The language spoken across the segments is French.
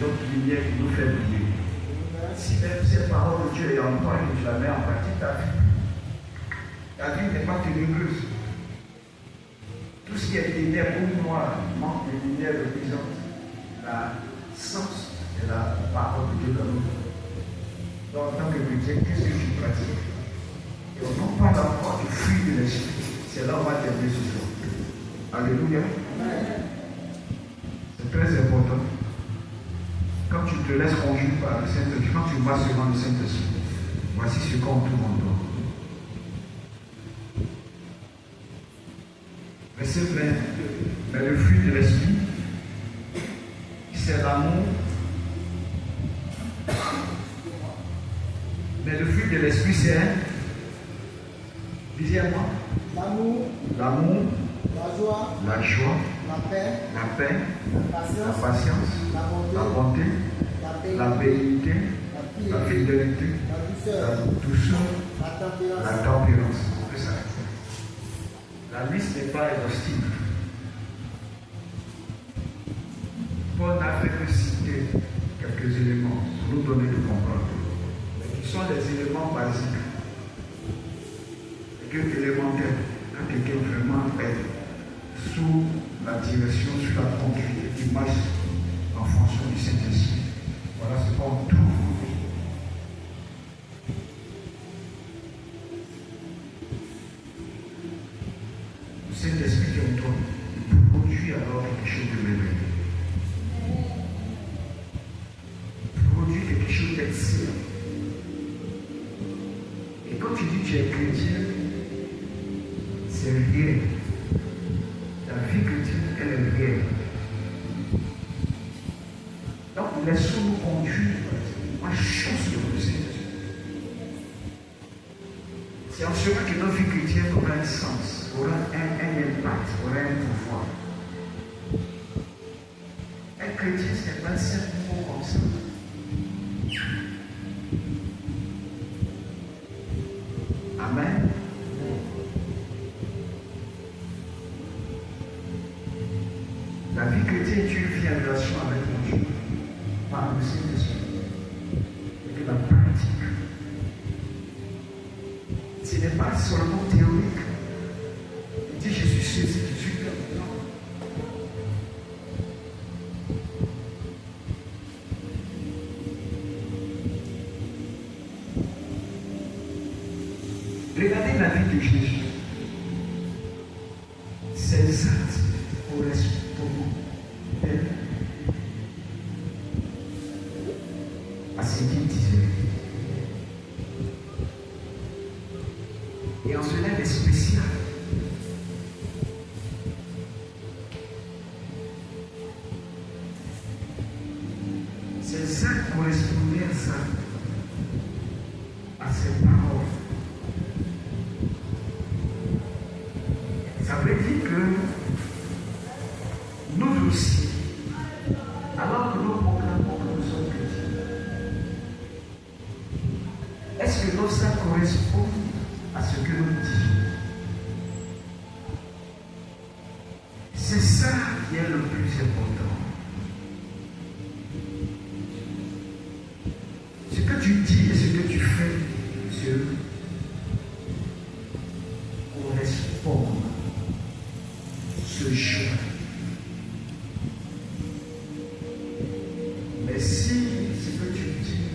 notre lumière qui nous fait briller. Si même cette parole de Dieu est en toi et que tu la mets en pratique, ta vie n'est pas ténébreuse. Tout ce qui est ténèbres ou noir manque de lumière représente la sens de la parole de Dieu dans nous. Donc, en tant que chrétien, qu'est-ce que tu pratiques? Et on ne parle pas encore du fruit de l'esprit. C'est là où on va terminer ce soir. Alléluia. C'est très important. Quand tu te laisses conduire par le Saint-Esprit, quand tu vas devant le Saint-Esprit, voici ce qu'on trouve en toi. Verset 20. Mais le fruit de l'esprit, c'est l'amour. Mais le fruit de l'esprit, c'est, disez-moi, l'amour, la joie, la paix, la patience, la bonté, la bénédiction, la fidélité, la douceur, la tempérance. C'est ça. La liste n'est pas exhaustive. Paul n'a fait que citer quelques éléments pour nous donner de comprendre. Mais qui sont les éléments basiques. Et que élémentaires, quand quelqu'un vraiment est sous la direction, sous la conduite et qui marche en fonction du Saint-Esprit. Voilà ce qu'on trouve. Le Saint-Esprit qui est en toi produit alors quelque chose de merveilleux. Produit quelque chose d'excellent. Et quand tu dis que tu es chrétien, c'est réel. La vie chrétienne, elle est réelle. Donc, laissons-nous conduire par la chose de le Saint-Esprit. C'est en cela que notre vie chrétienne aura un sens, aura un impact, aura un pouvoir. Un chrétien, ce n'est pas simplement comme ça. Amen. La vie chrétienne, tu vis en relation avec mon Dieu, par le Saint-Esprit. Et que la pratique, ce n'est pas seulement théorique. Il dit, je suis ceci, je suis comme. Non. Regardez la vie de Jésus. Ses actes correspondent à ce qu'il disait. Et en cela, il est spécial. Ces actes correspondaient à ses paroles. Ça veut dire que nous aussi, alors que nous proclamons que nous sommes chrétiens, est-ce que nos actes correspondent à ce que nous disons? C'est ça qui est le plus important. Ce que tu dis et ce que tu fais, Dieu, correspond ce jour. Mais si ce que tu dis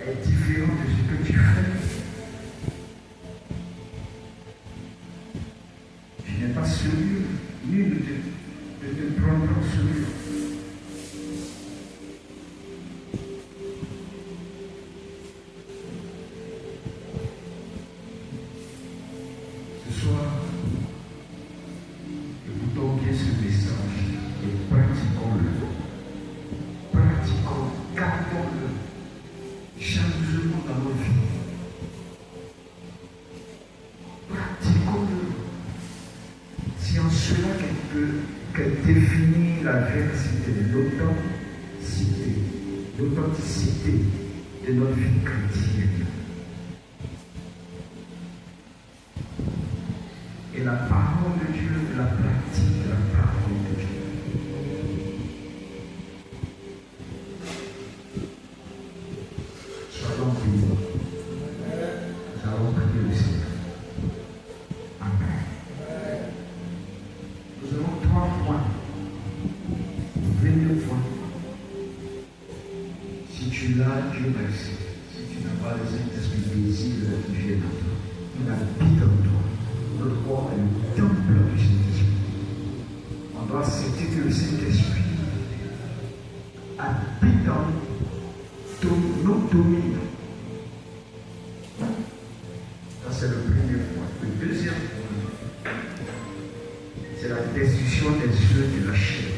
est différent de ce que tu fais, tu n'es pas sérieux, ni de te prendre en sérieux. Ce soir, écoutons bien ce message et pratiquons-le. Pratiquons, gardons-le. Changeons dans nos vies. Pratiquons-le. C'est en cela qu'elle définit la véracité, l'authenticité de notre vie chrétienne. Et la parole de Dieu, la pratique de la parole de Dieu. premier point. Si tu l'as, Dieu merci. Si tu n'as pas le Saint-Esprit, désire qui vient en toi. Il habite en toi. Notre corps est le temple du Saint-Esprit. On doit accepter que le Saint-Esprit habite en nous, domine. Ça, c'est le premier point. Le deuxième point, c'est la destruction des œuvres de la chair.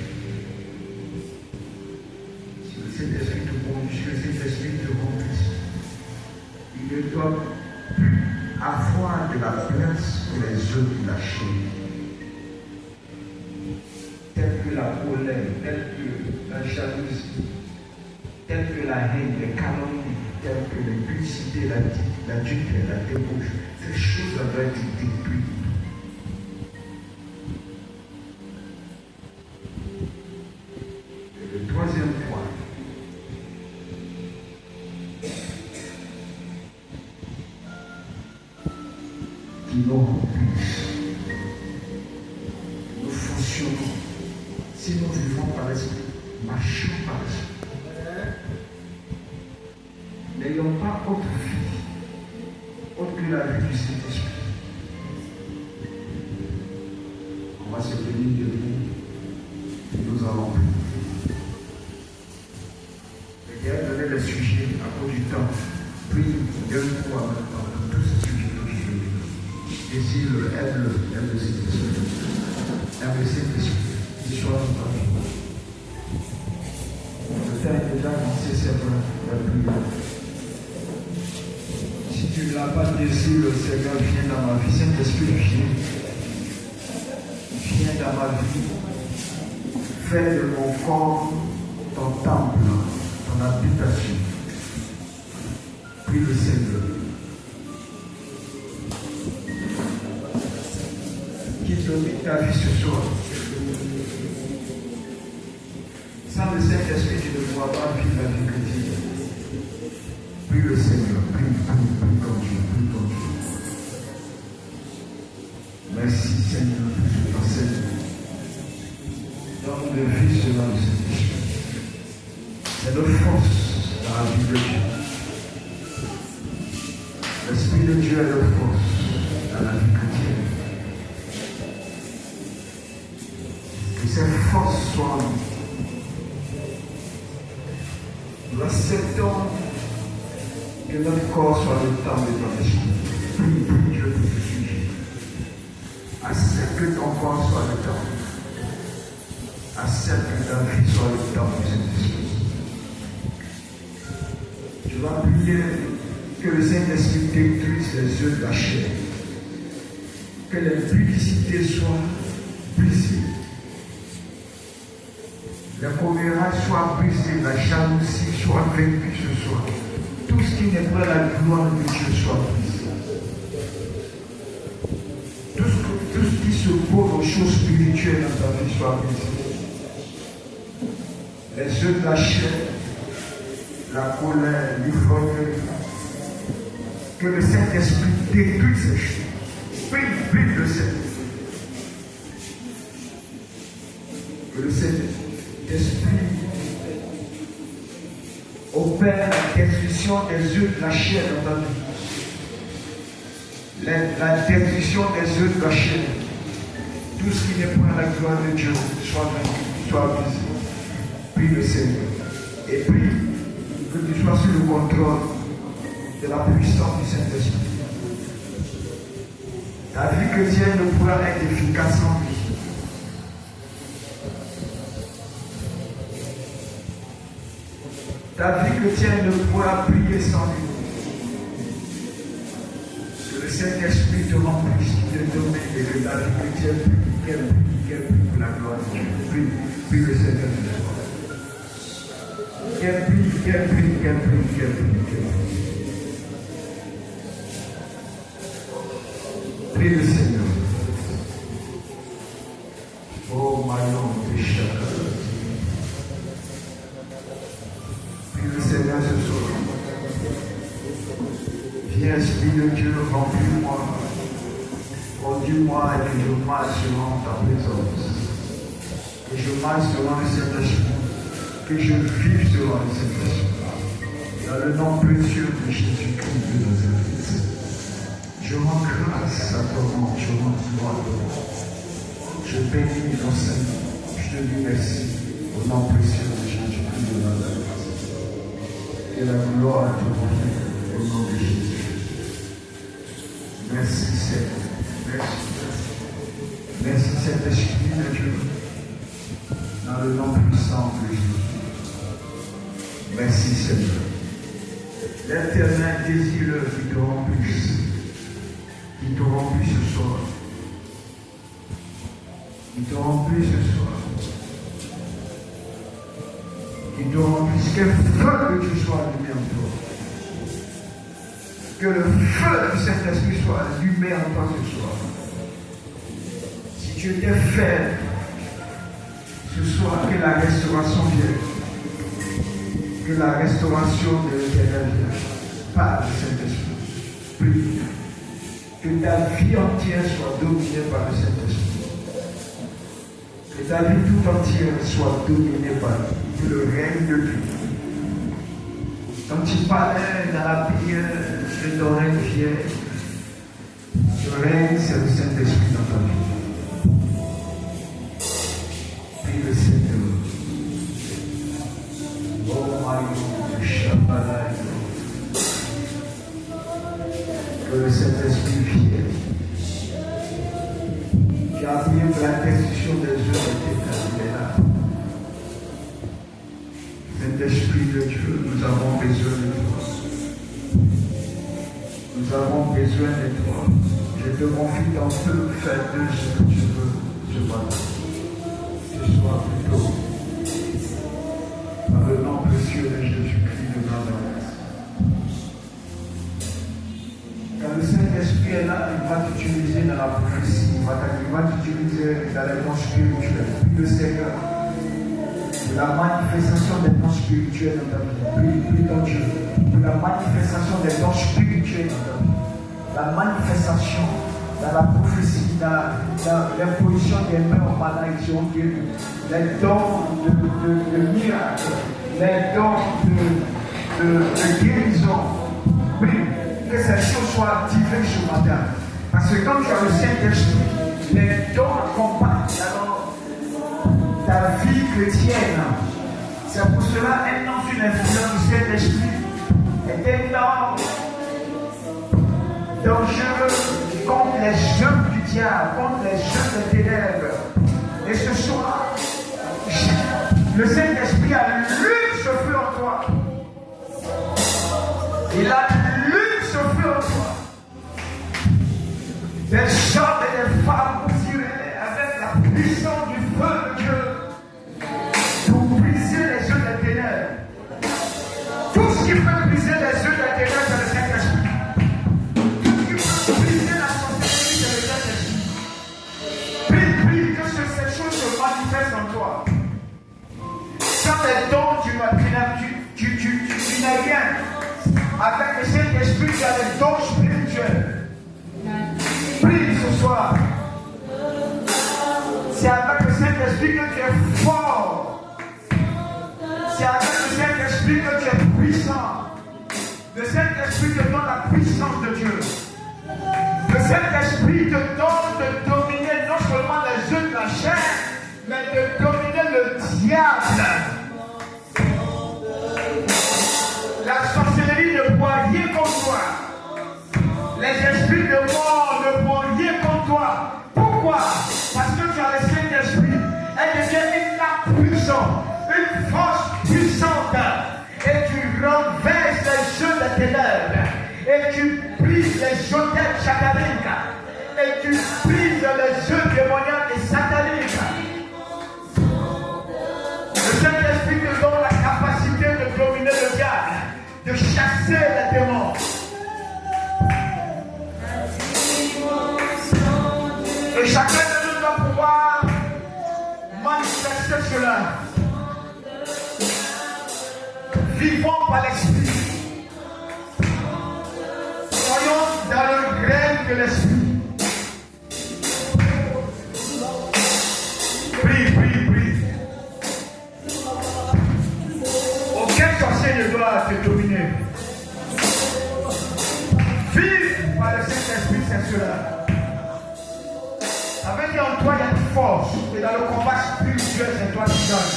Si le Saint-Esprit te conduit, si le Saint-Esprit te remplisse, il ne doit plus avoir de la place pour les œuvres de la chair, telles que la colère, telles que la jalousie, telles que la haine, les calomnies, telles que l'impudicité, l'adultère, la débauche. Ces choses-là doivent être détruites. Et le troisième point, qui nous remplissent. Nous fonctionnons. Si nous vivons par l'esprit, marchons par l'esprit. N'ayons pas autre vie, autre que la vie du Saint-Esprit. On va se tenir debout et nous allons prier. Et Dieu a donné le sujet à cause du temps. Prie d'un coup en même temps pour tous ces sujets que je veux dire. Désire-le, aime le Saint-Esprit. Aime le Saint-Esprit. Il soit dans ta vie. Le temps est déjà avancé, c'est vrai, la prière. Si tu ne l'as pas désiré, le Seigneur vient dans ma vie. Saint-Esprit, viens dans ma vie. Fais de mon corps ton temple, ton habitation. Prie le Seigneur. Qui domine ta vie ce soir. Sans le Saint-Esprit, tu ne pourras pas vivre la vie chrétienne. Prie le Seigneur, prie ton Dieu, prie ton Dieu. Merci Seigneur pour cet enseignement. Donne de vie selon le Saint-Esprit. C'est notre force dans la vie de Dieu. L'Esprit de Dieu est notre force dans la vie chrétienne. Que cette force soit en nous. Nous acceptons que notre corps soit le temple de ton esprit. Prie Dieu pour ce sujet. Accepte que ton corps soit le temple. Accepte que ta vie soit le temple du Saint-Esprit. Tu vas prier que le Saint-Esprit détruise les œufs de la chair. Que les publicités soient brisées. La colère soit brisée, la jalousie soit vaincue ce soir. Tout ce qui n'est pas la gloire de Dieu soit brisé. Tout ce qui se pose aux choses spirituelles dans ta vie soit brisé. Les œufs de la chair, la colère, l'ivrogne, que le Saint-Esprit détruise ces choses. Prie le Saint-Esprit. Que le Saint-Esprit opère la destruction des œufs de la chair dans ta vie. La destruction des œufs de la chair. Tout ce qui n'est pas la gloire de Dieu soit vaincu, soit brisé. Prie le Seigneur. Et prie que tu sois sous le contrôle de la puissance du Saint-Esprit. Ta vie chrétienne ne pourra être efficace sans lui. Ta vie chrétienne ne pourra prier sans lui. Que le Saint-Esprit te remplisse, te domine et que ta vie chrétienne qu'elle prie pour la gloire de Dieu. Prie le Seigneur. Qu'elle prie. Prie le Seigneur. Oh, Mayon, pécheur. Le Seigneur ce soir. Viens, Esprit de Dieu, remplis-moi, conduis-moi et que je marche selon ta présence. Que je marche selon le Saint-Esprit. que je vive selon le Saint-Esprit. Dans le nom précieux de Jésus-Christ de Nazareth, je rends grâce à ton nom, je rends gloire à ton nom. Je bénis ton Seigneur, je te dis merci au nom précieux de Jésus-Christ de Nazareth. Et la gloire à ton nom, au nom de Jésus. Merci Seigneur, merci. Merci Saint-Esprit de Dieu, dans le nom puissant de Jésus. Merci Seigneur. L'Éternel désire qui te remplisse ce soir. Qui te remplisse ce soir. Qui te remplisse. Que le feu de Dieu soit allumé en toi. Que le feu du Saint-Esprit soit allumé en toi ce soir. Si tu étais faible, ce soir, que la restauration vienne. Que la restauration de l'Éternel vienne. Par le Saint-Esprit. Prie. Que ta vie entière soit dominée par le Saint-Esprit. Que ta vie tout entière soit dominée par le règne de Dieu. Quand tu parlais dans la prière de ton règne fier, le règne, c'est le Saint-Esprit dans ta vie. Prie le Seigneur. Oh Mario, Shabbat. Que le Saint-Esprit vienne. J'ai appuyé pour la destruction des œuvres de tes là. Saint-Esprit de Dieu, nous avons besoin de toi. Nous avons besoin de toi. Je te confie dans peu, fais de ce que tu veux ce matin. Ce soir plutôt. Dans le nom précieux de Jésus-Christ de Nazareth. Quand le Saint-Esprit est là, il va t'utiliser dans la prophétie, il va t'utiliser dans les dons spirituels. Prie le Seigneur. De la manifestation des dons spirituels dans ta vie. Prie ton Dieu. De la manifestation des dons spirituels dans ta vie. La manifestation dans la prophétie, dans l'imposition des mains aux malades qui ont guéri. Les dons de miracles, les dons de guérison. Prie. Que ces choses soient activées ce matin. Parce que quand tu as le Saint-Esprit, les dons accompagnent alors ta vie chrétienne. C'est pour cela un nom sur l'influence du Saint-Esprit est un nom dangereux contre les jeux du diable, contre les jeux des ténèbres. Et ce soir, le Saint-Esprit allume ce feu en toi. Il allume ce feu en toi. Des hommes et des femmes vous irez avec la puissance du feu de Dieu pour briser les yeux des ténèbres. Tout ce qui peut briser les yeux des ténèbres, c'est le Saint-Esprit. Tout ce qui peut briser la sorcellerie, c'est le Saint-Esprit. Prie que ces choses se manifestent en toi. Sans les dons, tu n'as rien. Avec le Saint-Esprit, tu as les dons spirituels. Prie ce soir. C'est avec le Saint-Esprit que tu es fort. C'est avec le Saint-Esprit que tu es puissant. Le Saint-Esprit te donne la puissance de Dieu. Le Saint-Esprit te donne de dominer non seulement les yeux de la chair, mais de dominer le diable. La sorcellerie ne pourra rien contre toi. Les esprits de mort ne pourront rien contre toi. Pourquoi? Parce que tu as le Saint-Esprit. Elle devient une arme puissante, une force puissante. Et tu renverses les jeux des ténèbres. Et tu brises les jeux sataniques. Et tu brises les jeux démoniaques et sataniques. Le Saint-Esprit te donne la capacité de dominer le diable, de chasser les démons. Et chacun de nous doit pouvoir manifester cela. Vivons par l'Esprit. Soyons dans le règne de l'Esprit. Prie. pensée ne doit te dominer. Vivre par le Saint-Esprit, c'est cela. Ça veut dire en toi, il y a une force. Et dans le combat spirituel, c'est toi qui donnes.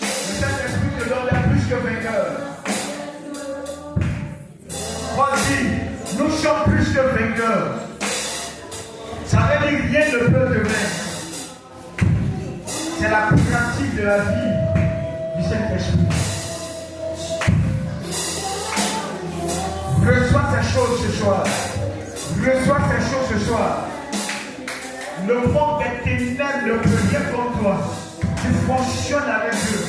Le Saint-Esprit te donne d'être plus que vainqueur. Paul dit, nous sommes plus que vainqueurs. Ça veut dire rien ne peut te vaincre. C'est la pratique de la vie du Saint-Esprit. Reçois ces choses ce soir. Reçois ces choses ce soir. Le monde des ténèbres ne peut rien contre toi. Tu fonctionnes avec Dieu.